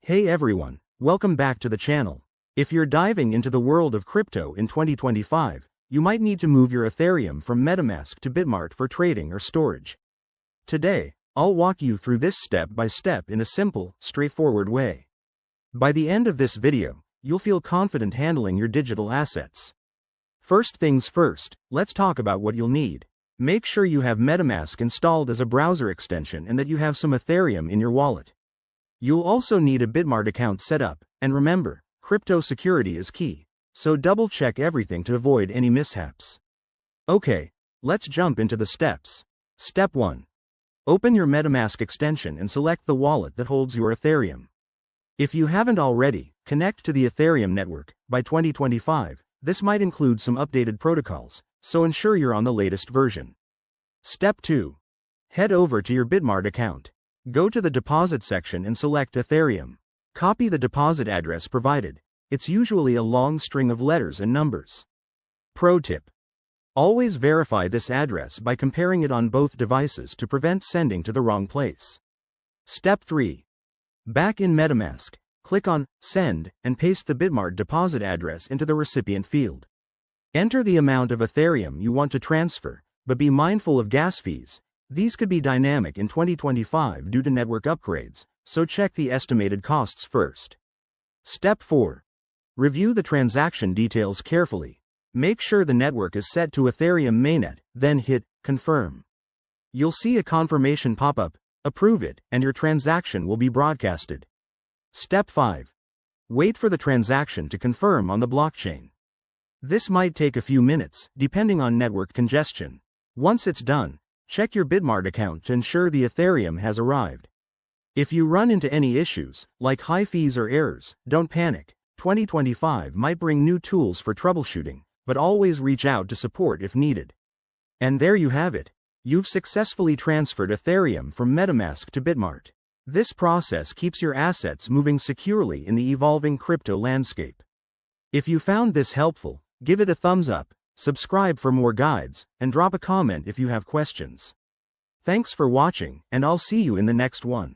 Hey everyone, welcome back to the channel. If you're diving into the world of crypto in 2025, you might need to move your Ethereum from Metamask to Bitmart for trading or storage. Today, I'll walk you through this step by step in a simple, straightforward way. By the end of this video, you'll feel confident handling your digital assets. First things first, let's talk about what you'll need. Make sure you have Metamask installed as a browser extension and that you have some Ethereum in your wallet. You'll also need a Bitmart account set up, and remember, crypto security is key, so double-check everything to avoid any mishaps. Okay, let's jump into the steps. Step 1. Open your Metamask extension and select the wallet that holds your Ethereum. If you haven't already, connect to the Ethereum network. By 2025, this might include some updated protocols, so ensure you're on the latest version. Step 2. Head over to your Bitmart account. Go to the deposit section and select Ethereum. Copy the deposit address provided. It's usually a long string of letters and numbers. Pro tip: always verify this address by comparing it on both devices to prevent sending to the wrong place. Step 3. Back in Metamask, click on Send and paste the Bitmart deposit address into the recipient field. Enter the amount of Ethereum you want to transfer, but be mindful of gas fees. These could be dynamic in 2025 due to network upgrades, so check the estimated costs first. Step 4. Review the transaction details carefully. Make sure the network is set to Ethereum mainnet, then hit Confirm. You'll see a confirmation pop up, approve it, and your transaction will be broadcasted. Step 5. Wait for the transaction to confirm on the blockchain. This might take a few minutes, depending on network congestion. Once it's done, check your Bitmart account to ensure the Ethereum has arrived. If you run into any issues, like high fees or errors, don't panic. 2025 might bring new tools for troubleshooting, but always reach out to support if needed. And there you have it. You've successfully transferred Ethereum from Metamask to Bitmart. This process keeps your assets moving securely in the evolving crypto landscape. If you found this helpful, give it a thumbs up, subscribe for more guides, and drop a comment if you have questions. Thanks for watching, and I'll see you in the next one.